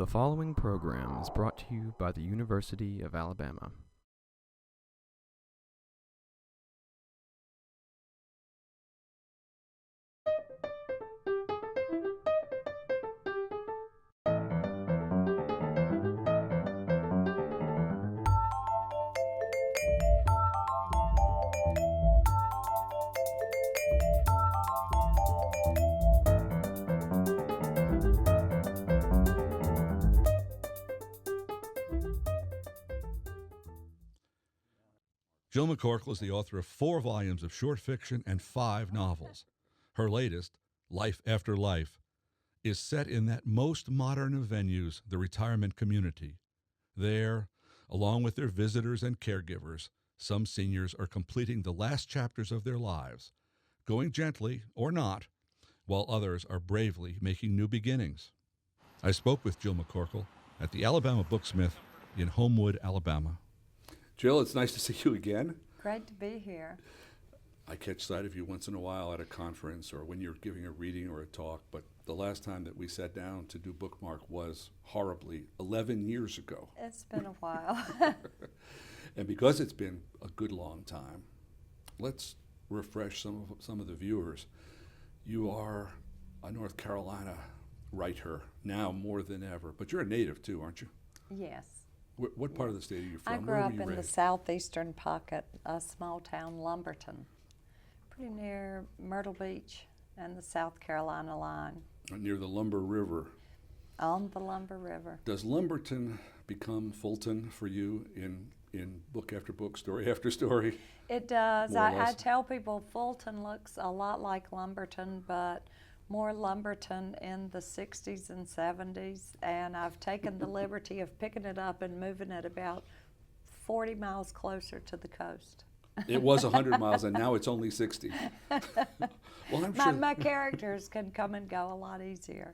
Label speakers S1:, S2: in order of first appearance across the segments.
S1: The following program is brought to you by the University of Alabama.
S2: Jill McCorkle is the author of 4 volumes of short fiction and 5 novels. Her latest, Life After Life, is set in that most modern of venues, the retirement community. There, along with their visitors and caregivers, some seniors are completing the last chapters of their lives, going gently or not, while others are bravely making new beginnings. I spoke with Jill McCorkle at the Alabama Booksmith in Homewood, Alabama. Jill, it's nice to see you again.
S3: Great to be here.
S2: I catch sight of you once in a while at a conference or when you're giving a reading or a talk, but the last time that we sat down to do Bookmark was horribly 11 years ago.
S3: It's been a while.
S2: And because it's been a good long time, let's refresh some of the viewers. You are a North Carolina writer now more than ever, but you're a native too, aren't you?
S3: Yes.
S2: What part of the state are you from?
S3: I grew up in the southeastern pocket, a small town, Lumberton, pretty near Myrtle Beach and the South Carolina line.
S2: Near the Lumber River.
S3: On the Lumber River.
S2: Does Lumberton become Fulton for you in book after book, story after story?
S3: It does. I tell people Fulton looks a lot like Lumberton, but more Lumberton in the 60s and 70s, and I've taken the liberty of picking it up and moving it about 40 miles closer to the coast.
S2: It was 100 miles and now it's only 60. Well, I'm sure
S3: my characters can come and go a lot easier.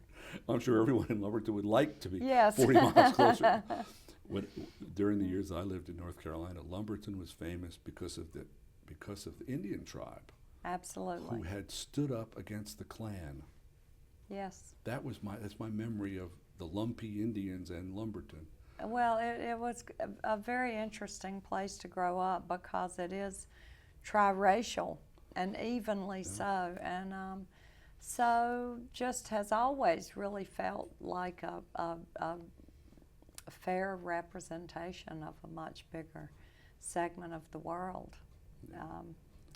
S2: I'm sure everyone in Lumberton would like to be
S3: Yes.
S2: 40 miles closer. During the years I lived in North Carolina, Lumberton was famous because of the Indian tribe.
S3: Absolutely.
S2: Who had stood up against the Klan.
S3: Yes.
S2: That's my memory of the Lumpy Indians and Lumberton.
S3: Well, it was a very interesting place to grow up because it is triracial and evenly so. And so just has always really felt like a fair representation of a much bigger segment of the world.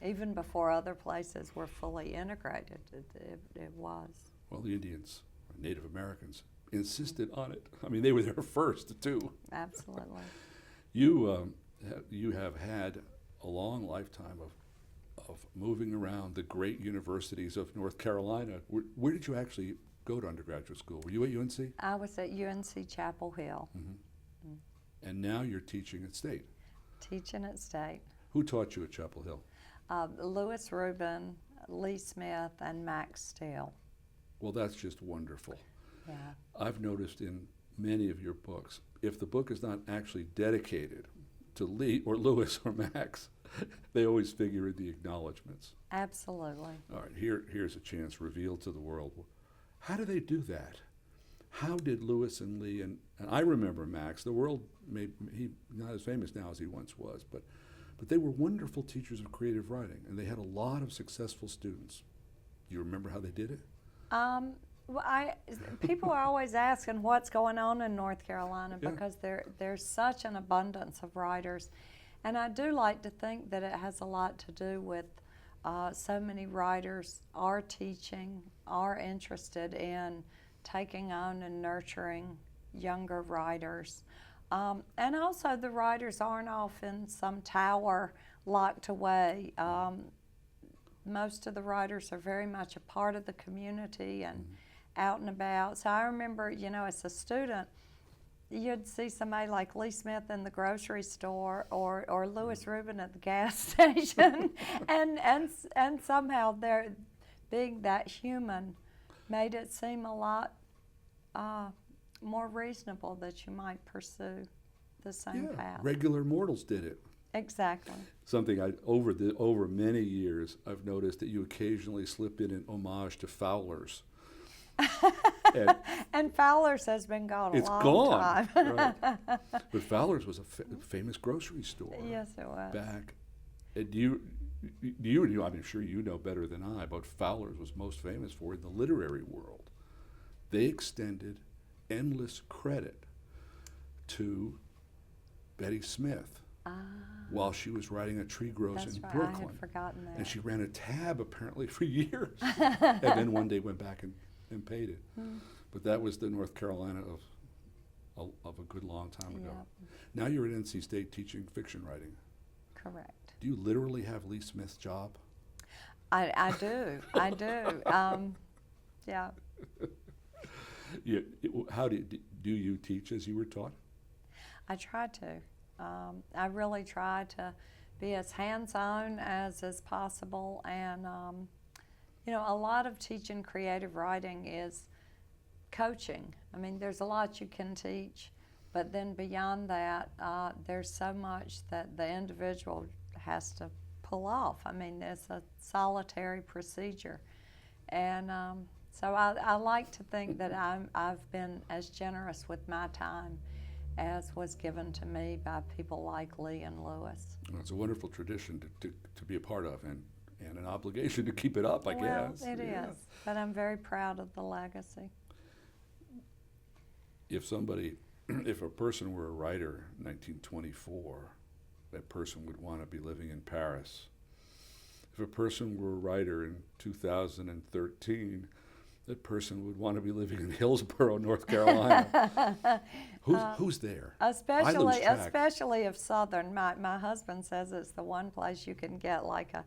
S3: Even before other places were fully integrated, it was.
S2: Well, the Indians, Native Americans, insisted on it. I mean, they were there first, too.
S3: Absolutely.
S2: You have had a long lifetime of moving around the great universities of North Carolina. Where did you actually go to undergraduate school? Were you at UNC?
S3: I was at UNC Chapel Hill.
S2: Mm-hmm. Mm. And now you're teaching at State.
S3: Teaching at State.
S2: Who taught you at Chapel Hill?
S3: Lewis Rubin, Lee Smith, and Max Steele.
S2: Well, that's just wonderful.
S3: Yeah.
S2: I've noticed in many of your books, if the book is not actually dedicated to Lee or Lewis or Max, they always figure in the acknowledgments.
S3: Absolutely.
S2: All right, here's a chance revealed to the world. How do they do that? How did Lewis and Lee, and I remember Max, the world, he's not as famous now as he once was, but they were wonderful teachers of creative writing, and they had a lot of successful students. Do you remember how they did it?
S3: Well, people are always asking what's going on in North Carolina because there's such an abundance of writers. And I do like to think that it has a lot to do with so many writers are teaching, are interested in taking on and nurturing younger writers. And also the writers aren't off in some tower locked away. Most of the writers are very much a part of the community and out and about. So I remember, as a student, you'd see somebody like Lee Smith in the grocery store or Lewis Rubin at the gas station, and somehow their being that human made it seem a lot more reasonable that you might pursue the same path.
S2: Regular mortals did it.
S3: Exactly.
S2: Something over many years, I've noticed that you occasionally slip in an homage to Fowler's.
S3: And Fowler's has been gone a
S2: It's
S3: long
S2: gone.
S3: time.
S2: Right. But Fowler's was a famous grocery store.
S3: Yes, it was.
S2: Back. Do you, I'm sure you know better than I, but Fowler's was most famous for in the literary world. They extended endless credit to Betty Smith while she was writing A Tree Grows
S3: That's
S2: in
S3: right.
S2: Brooklyn.
S3: I had forgotten that.
S2: And she ran a tab apparently for years, and then one day went back and paid it. But that was the North Carolina of a good long time ago.
S3: Yep.
S2: Now you're at NC State teaching fiction writing.
S3: Correct.
S2: Do you literally have Lee Smith's job?
S3: I do. I do. Yeah.
S2: How do you teach as you were taught?
S3: I try to. I really try to be as hands-on as is possible, and a lot of teaching creative writing is coaching. I mean, there's a lot you can teach, but then beyond that, there's so much that the individual has to pull off. I mean, it's a solitary procedure, and so I like to think that I've been as generous with my time as was given to me by people like Lee and Lewis.
S2: Well, it's a wonderful tradition to be a part of, and an obligation to keep it up, I guess.
S3: Well, it is, but I'm very proud of the legacy.
S2: If a person were a writer in 1924, that person would want to be living in Paris. If a person were a writer in 2013, that person would want to be living in Hillsborough, North Carolina. Who's there?
S3: Especially if Southern. My husband says it's the one place you can get like a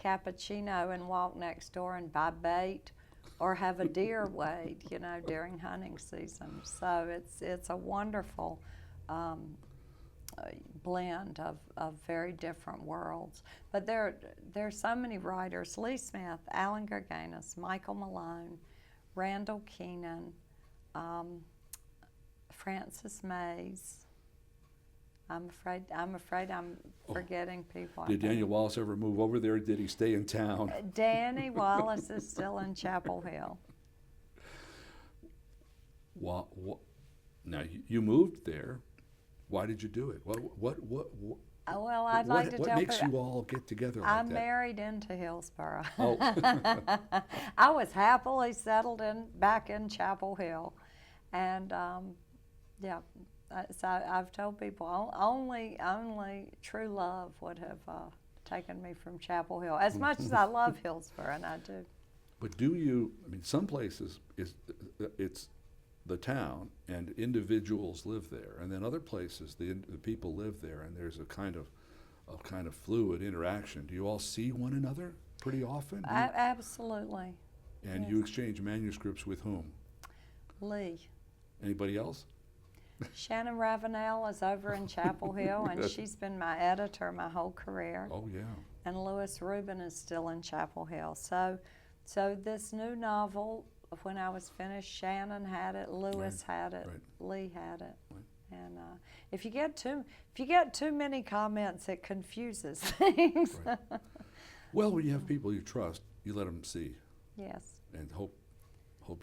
S3: cappuccino and walk next door and buy bait, or have a deer weighed, during hunting season. So it's a wonderful blend of very different worlds. But there's so many writers: Lee Smith, Alan Gurganus, Michael Malone, Randall Keenan, Frances Mays. I'm afraid I'm forgetting people.
S2: Did Daniel Wallace ever move over there, or did he stay in town?
S3: Danny Wallace is still in Chapel Hill.
S2: Now, you moved there. Why did you do it?
S3: Well, I'd like to tell
S2: What makes
S3: people,
S2: you all get together like
S3: I
S2: that?
S3: married into Hillsborough.
S2: Oh.
S3: I was happily settled back in Chapel Hill, and so I've told people only true love would have taken me from Chapel Hill. As much as I love Hillsborough, and I do.
S2: But some places it's the town and individuals live there, and then other places the people live there, and there's a kind of fluid interaction. Do you all see one another pretty often?
S3: Absolutely.
S2: And
S3: yes.
S2: You exchange manuscripts with whom?
S3: Lee.
S2: Anybody else?
S3: Shannon Ravenel is over in Chapel Hill, and she's been my editor my whole career.
S2: Oh, yeah.
S3: And Lewis Rubin is still in Chapel Hill. So this new novel, when I was finished, Shannon had it, Lewis had it, Lee had it.
S2: Right.
S3: And if you get too many comments, it confuses things.
S2: Right. Well, when you have people you trust, you let them see.
S3: Yes.
S2: And hope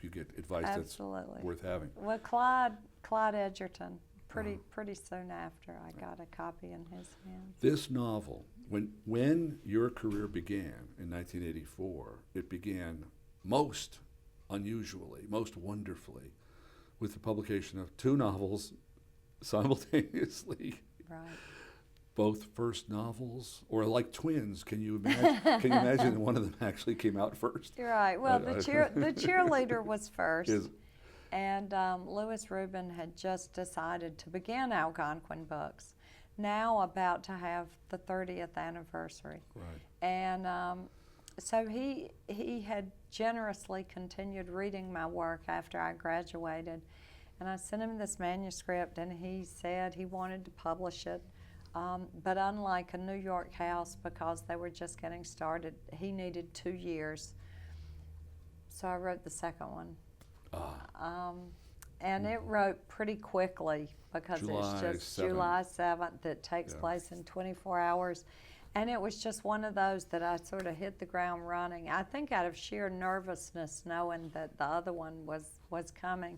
S2: you get advice
S3: Absolutely.
S2: That's worth having.
S3: Well, Clyde Edgerton, pretty soon after I got a copy in his hands.
S2: This novel, when your career began in 1984, it began most unusually, most wonderfully, with the publication of 2 novels simultaneously.
S3: Right.
S2: Both first novels, or like twins. Can you imagine? Can you imagine that one of them actually came out first?
S3: You're right. Well, the cheerleader was first, and Lewis Rubin had just decided to begin Algonquin Books, now about to have the 30th anniversary.
S2: Right.
S3: And so he had generously continued reading my work after I graduated, and I sent him this manuscript, and he said he wanted to publish it. But unlike a New York house, because they were just getting started, he needed 2 years. So I wrote the second one. And it wrote pretty quickly because it's just July 7th. It takes place in 24 hours. And it was just one of those that I sort of hit the ground running. I think out of sheer nervousness, knowing that the other one was coming.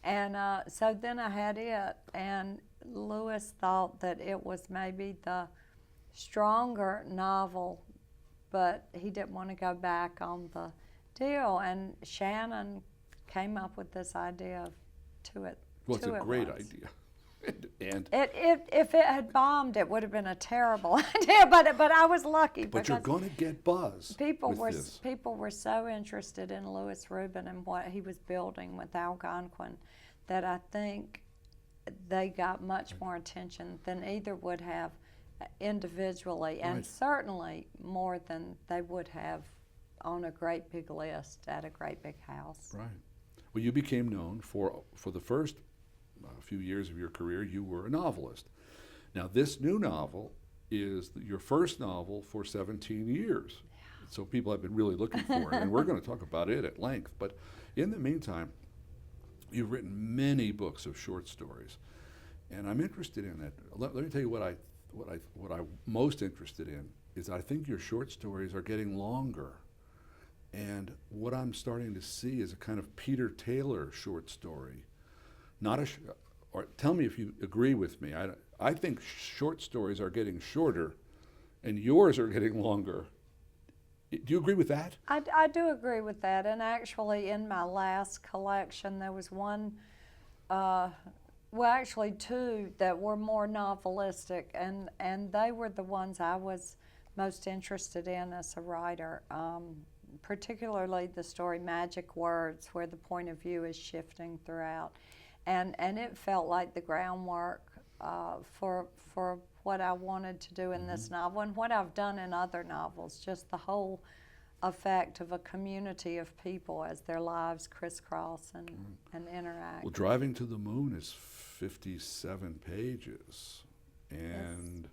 S3: And so then I had it, and Lewis thought that it was maybe the stronger novel, but he didn't want to go back on the deal. And Shannon came up with this idea of Two It.
S2: Well, it's
S3: Two
S2: a
S3: It
S2: great
S3: Once.
S2: idea. And
S3: If it had bombed, it would have been a terrible idea. But I was lucky
S2: but
S3: because
S2: you're going to get buzz.
S3: people
S2: with this.
S3: were so interested in Louis Rubin and what he was building with Algonquin that I think they got much more attention than either would have individually, and
S2: Right.
S3: certainly more than they would have on a great big list at a great big house.
S2: Right. Well, you became known for the first few years of your career. You were a novelist. Now, this new novel is your first novel for 17 years. Yeah. So people have been really looking for it, and we're going to talk about it at length. But in the meantime, you've written many books of short stories, and I'm interested in that. Let me tell you what I'm most interested in is I think your short stories are getting longer. And what I'm starting to see is a kind of Peter Taylor short story. Not or tell me if you agree with me. I think short stories are getting shorter and yours are getting longer. Do you agree with that?
S3: I do agree with that. And actually, in my last collection, there was one, well, actually two that were more novelistic, and they were the ones I was most interested in as a writer. Particularly the story Magic Words, where the point of view is shifting throughout. And it felt like the groundwork for what I wanted to do in this novel and what I've done in other novels, just the whole effect of a community of people as their lives crisscross and interact.
S2: Well, Driving to the Moon is 57 pages. And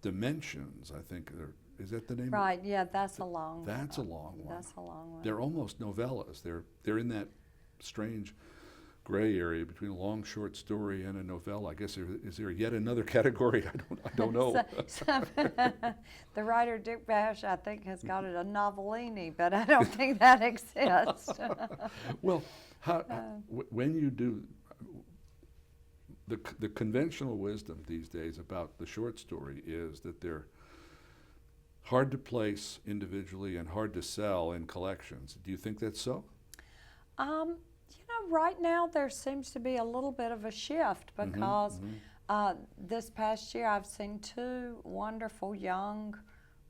S2: Dimensions, I think, is that the name?
S3: Right, yeah, that's a long one.
S2: That's a long one.
S3: That's a long one.
S2: They're almost novellas. They're in that strange gray area between a long short story and a novella. I guess is there yet another category? I don't know.
S3: The writer Dick Bash, I think, has got it a novellini, but I don't think that exists.
S2: Well, when you do the conventional wisdom these days about the short story is that they're hard to place individually and hard to sell in collections. Do you think that's so?
S3: Right now there seems to be a little bit of a shift because this past year I've seen two wonderful young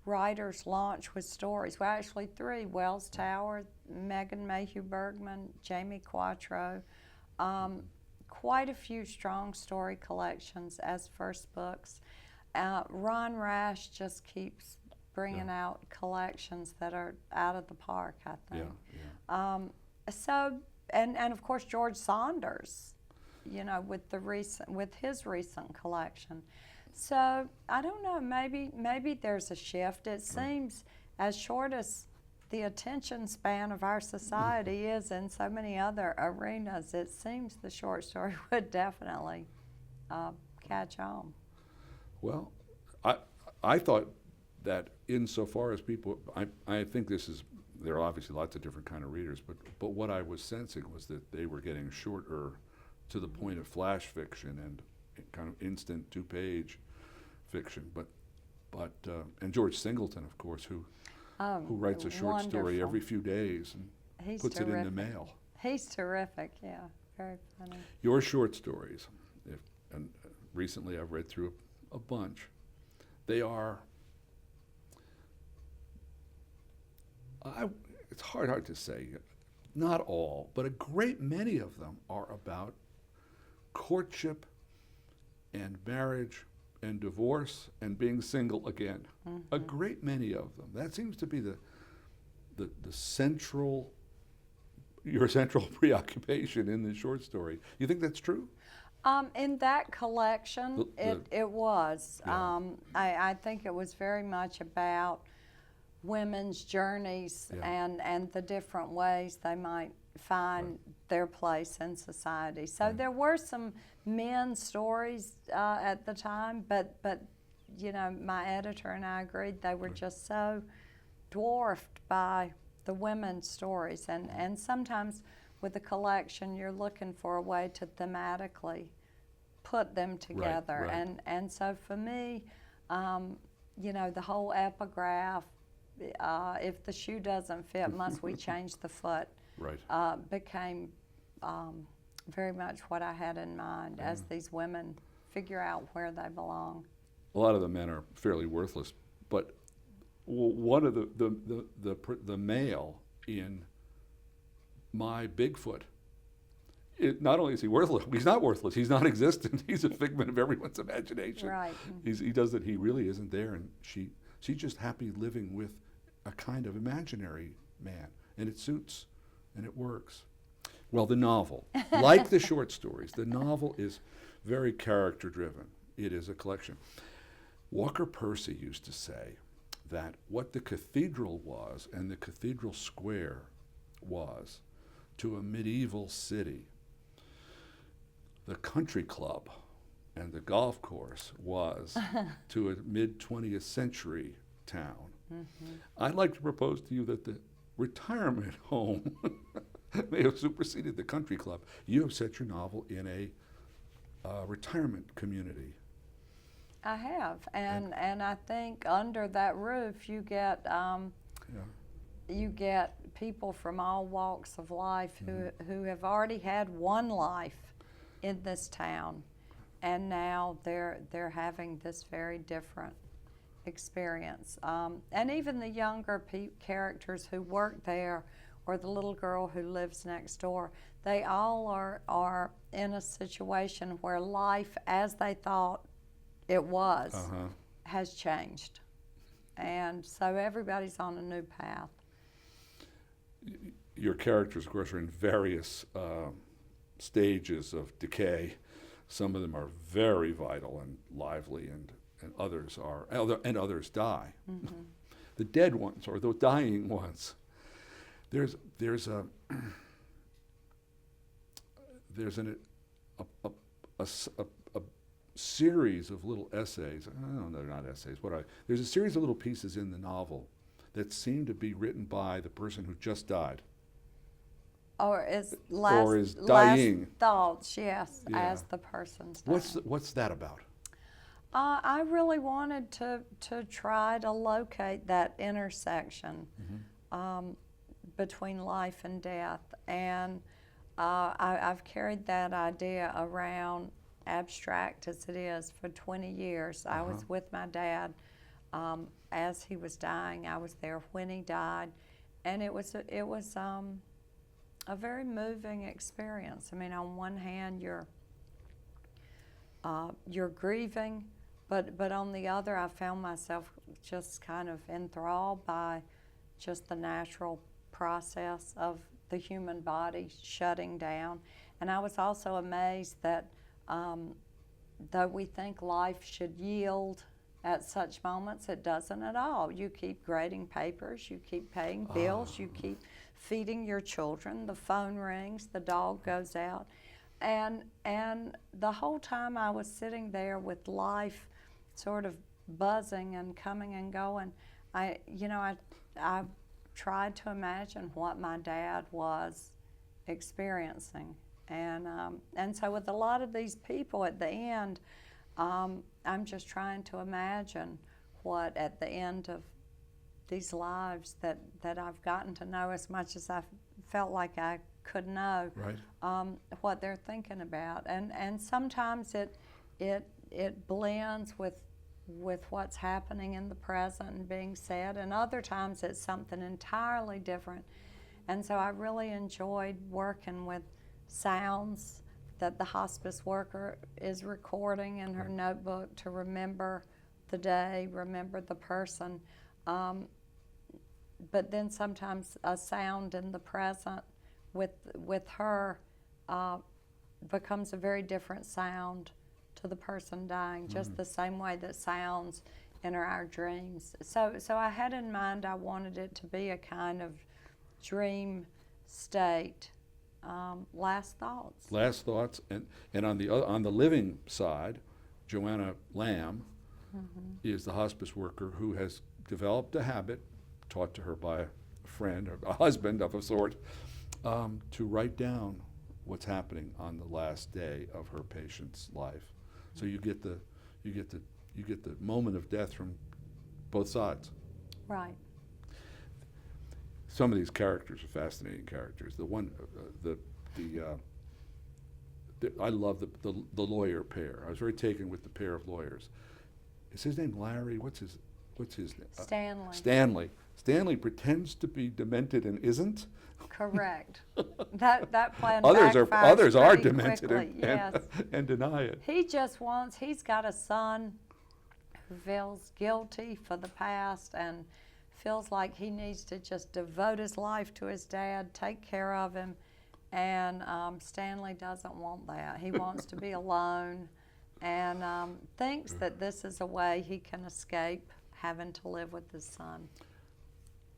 S3: writers launch with stories. Well, actually three: Wells Tower, Megan Mayhew Bergman, Jamie Quattro. Quite a few strong story collections as first books. Ron Rash just keeps bringing out collections that are out of the park, I think. So, and of course George Saunders, with his recent collection. So I don't know. Maybe there's a shift. It seems as short as the attention span of our society is in so many other arenas, it seems the short story would definitely catch on.
S2: Well, I thought that insofar as people, I think there are obviously lots of different kind of readers, but what I was sensing was that they were getting shorter to the point of flash fiction and kind of instant two-page fiction. And George Singleton, of course, who writes a short story every few days and puts it in the mail.
S3: He's terrific, yeah, very funny.
S2: Your short stories, and recently I've read through a bunch, they are, it's hard to say, not all, but a great many of them are about courtship and marriage and divorce and being single again. A great many of them. That seems to be your central preoccupation in the short story. You think that's true?
S3: In that collection, it was.
S2: Yeah.
S3: I think it was very much about women's journeys and the different ways they might find their place in society. So there were some men's stories at the time, but my editor and I agreed they were just so dwarfed by the women's stories. And sometimes with a collection, you're looking for a way to thematically put them together.
S2: Right.
S3: And so for me, the whole epigraph, if the shoe doesn't fit, must we change the foot,
S2: Right.
S3: became very much what I had in mind as these women figure out where they belong.
S2: A lot of the men are fairly worthless, but one of the male in my Bigfoot, not only is he worthless, he's not worthless, he's non-existent, he's a figment of everyone's imagination.
S3: Right.
S2: He does that, he really isn't there, and she's just happy living with a kind of imaginary man, and it suits, and it works. Well, the novel, like the short stories, the novel is very character-driven. It is a collection. Walker Percy used to say that what the cathedral was and the cathedral square was to a medieval city, the country club and the golf course was to a mid-20th century town. Mm-hmm. I'd like to propose to you that the retirement home may have superseded the country club. You have set your novel in a retirement community.
S3: I have, and I think under that roof you get people from all walks of life who have already had one life in this town, and now they're having this very different experience. And even the younger characters who work there, or the little girl who lives next door, they all are in a situation where life as they thought it was has changed. And so everybody's on a new path.
S2: Your characters, of course, are in various stages of decay. Some of them are very vital and lively, and others are, and others die. Mm-hmm. The dead ones, or the dying ones, there's a series of little essays. No, they're not essays. There's a series of little pieces in the novel that seem to be written by the person who just died.
S3: Or is
S2: dying.
S3: Last thoughts, yes,
S2: Yeah.
S3: as the person's dying.
S2: What's that about?
S3: I really wanted to try to locate that intersection between life and death, and I've carried that idea around, abstract as it is, for 20 years. I was with my dad as he was dying. I was there when he died, and it was a very moving experience. I mean, on one hand, you're grieving, but on the other, I found myself just kind of enthralled by just the natural process of the human body shutting down. And I was also amazed that though we think life should yield at such moments, it doesn't at all. You keep grading papers, you keep paying bills, you keep feeding your children, the phone rings, the dog goes out. And the whole time I was sitting there with life sort of buzzing and coming and going, I tried to imagine what my dad was experiencing. And so with a lot of these people at the end, I'm just trying to imagine what at the end of these lives that I've gotten to know as much as I felt like I could know,
S2: right.
S3: What they're thinking about. And sometimes it blends with what's happening in the present and being said, and other times it's something entirely different. And so I really enjoyed working with sounds that the hospice worker is recording in her notebook to remember the day, remember the person. But then sometimes a sound in the present with her becomes a very different sound to the person dying, just the same way that sounds enter our dreams. So I had in mind I wanted it to be a kind of dream state. Last thoughts.
S2: Last thoughts, and on the living side, Joanna Lamb is the hospice worker who has developed a habit, taught to her by a friend or a husband of a sort, to write down what's happening on the last day of her patient's life. So you get the moment of death from both sides.
S3: Right.
S2: Some of these characters are fascinating characters. The one, I love the lawyer pair. I was very taken with the pair of lawyers. Is his name Larry? What's his name?
S3: Stanley.
S2: Stanley. Stanley pretends to be demented and isn't.
S3: Correct. that plan
S2: Others
S3: backfires
S2: are
S3: pretty
S2: demented
S3: quickly, yes.
S2: and deny it.
S3: He's got a son who feels guilty for the past and feels like he needs to just devote his life to his dad, take care of him, and Stanley doesn't want that. He wants to be alone and thinks that this is a way he can escape having to live with his son.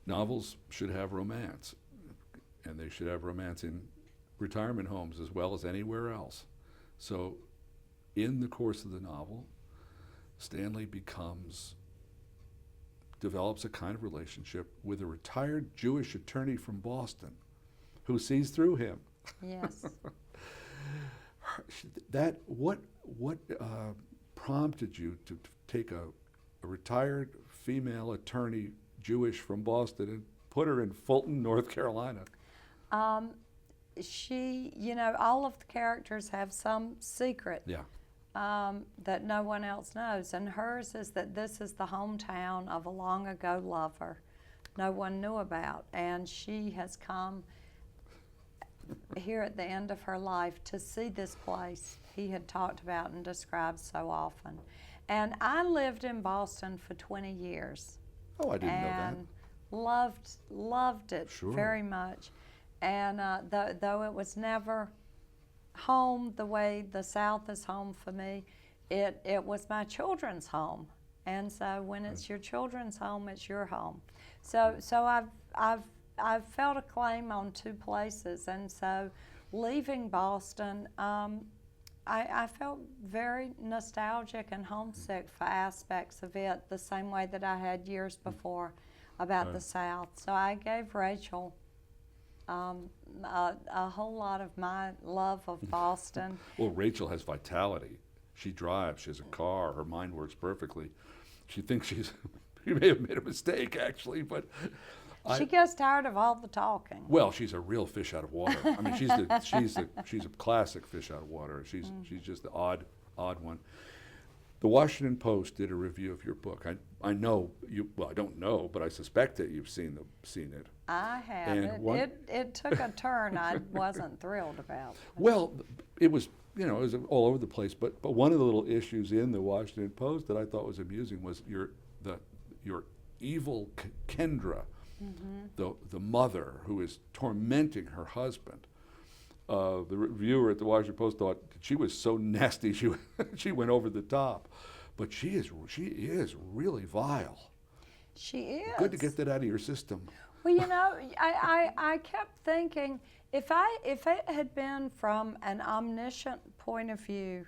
S2: Novels should have romance, and they should have romance in retirement homes as well as anywhere else. So in the course of the novel, Stanley develops a kind of relationship with a retired Jewish attorney from Boston who sees through him.
S3: Yes.
S2: What prompted you to take a retired female attorney, Jewish from Boston, and put her in Fulton, North Carolina?
S3: She, all of the characters have some secret.
S2: Yeah.
S3: That no one else knows. And hers is that this is the hometown of a long ago lover no one knew about. And she has come here at the end of her life to see this place he had talked about and described so often. And I lived in Boston for 20 years.
S2: Oh, I didn't know that.
S3: And loved it
S2: Sure.
S3: very much. And though it was never home the way the South is home for me, it was my children's home. And so when it's your children's home, it's your home. So I've felt a claim on two places, and so leaving Boston, I felt very nostalgic and homesick for aspects of it, the same way that I had years before about the South. So I gave Rachel a whole lot of my love of Boston.
S2: Well, Rachel has vitality. She drives, she has a car, her mind works perfectly. She thinks she may have made a mistake, actually, but
S3: She gets tired of all the talking.
S2: well, she's a real fish out of water. I mean, she's a classic fish out of water. She's just the odd one. The Washington Post did a review of your book. I know you. Well, I don't know, but I suspect that you've seen it.
S3: I have. It took a turn I wasn't thrilled about.
S2: Well, it was all over the place. But one of the little issues in the Washington Post that I thought was amusing was your evil Kendra, the mother who is tormenting her husband. The reviewer at the Washington Post thought she was so nasty she went over the top, but she is really vile.
S3: She is.
S2: Good to get that out of your system.
S3: Well, I kept thinking if it had been from an omniscient point of view,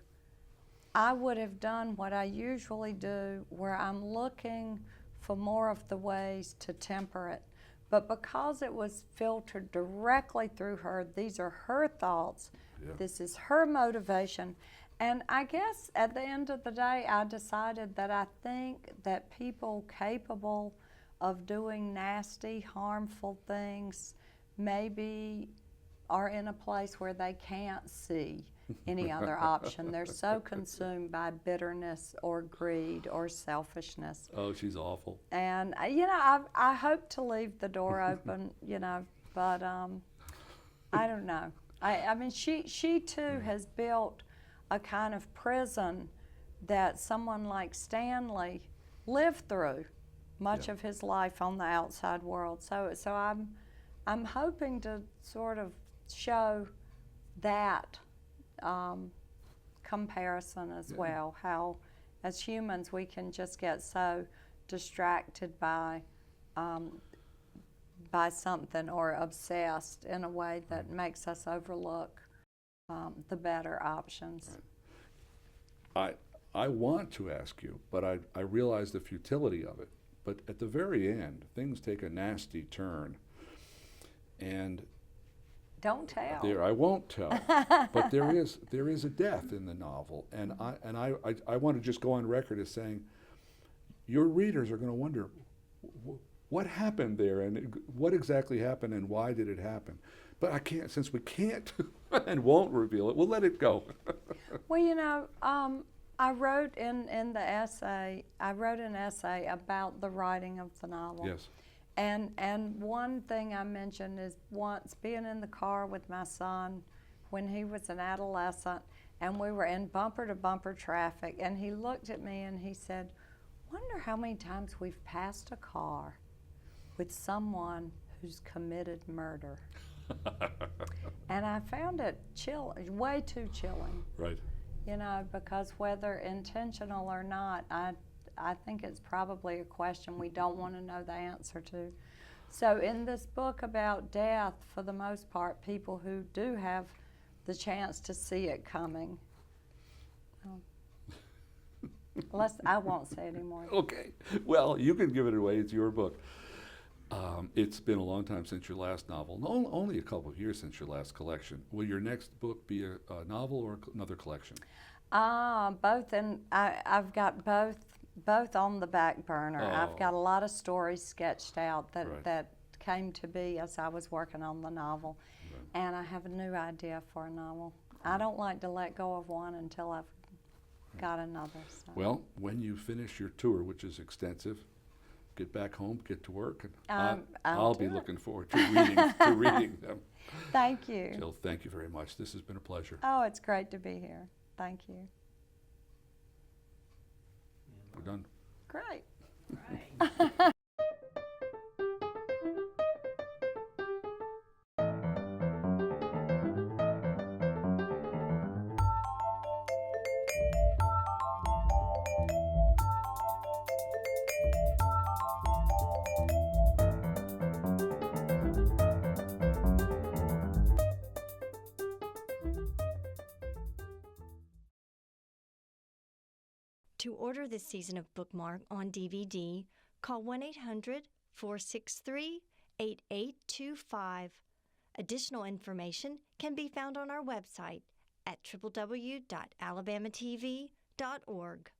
S3: I would have done what I usually do, where I'm looking for more of the ways to temper it. But because it was filtered directly through her, these are her thoughts, this is her motivation. And I guess at the end of the day, I decided that I think that people capable of doing nasty, harmful things maybe are in a place where they can't see any other option. They're so consumed by bitterness or greed or selfishness.
S2: Oh, she's awful.
S3: And I hope to leave the door open, but I don't know. I mean, she too has built a kind of prison that someone like Stanley lived through much of his life on the outside world. So I'm hoping to sort of show that comparison as well, how as humans we can just get so distracted by something or obsessed in a way that makes us overlook the better options.
S2: I I want to ask you, but I realize the futility of it. But at the very end, things take a nasty turn. And
S3: don't tell.
S2: I won't tell. But there is a death in the novel, and I want to just go on record as saying, your readers are going to wonder, what happened there, and what exactly happened, and why did it happen? But I can't, since we can't and won't reveal it, we'll let it go.
S3: Well, you know, I wrote in the essay, I wrote an essay about the writing of the novel.
S2: Yes.
S3: And one thing I mentioned is once being in the car with my son when he was an adolescent, and we were in bumper-to-bumper traffic, and he looked at me and he said, "Wonder how many times we've passed a car with someone who's committed murder." And I found it way too chilling.
S2: Right.
S3: You know, because whether intentional or not, I think it's probably a question we don't want to know the answer to. So in this book about death, for the most part, people who do have the chance to see it coming. I won't say anymore.
S2: Okay. Well, you can give it away. It's your book. It's been a long time since your last novel. Only a couple of years since your last collection. Will your next book be a novel or another collection?
S3: Both, and I've got both on the back burner.
S2: Oh.
S3: I've got a lot of stories sketched out that,
S2: Right.
S3: that came to be as I was working on the novel.
S2: Right.
S3: And I have a new idea for a novel. I don't like to let go of one until I've got another. So.
S2: Well, when you finish your tour, which is extensive, get back home, get to work, and I'll be looking forward to reading them.
S3: Thank you.
S2: Jill, thank you very much. This has been a pleasure.
S3: Oh, it's great to be here. Thank you.
S2: We're done.
S3: Great.
S4: Right.
S5: To order this season of Bookmark on DVD, call 1-800-463-8825. Additional information can be found on our website at www.alabamatv.org.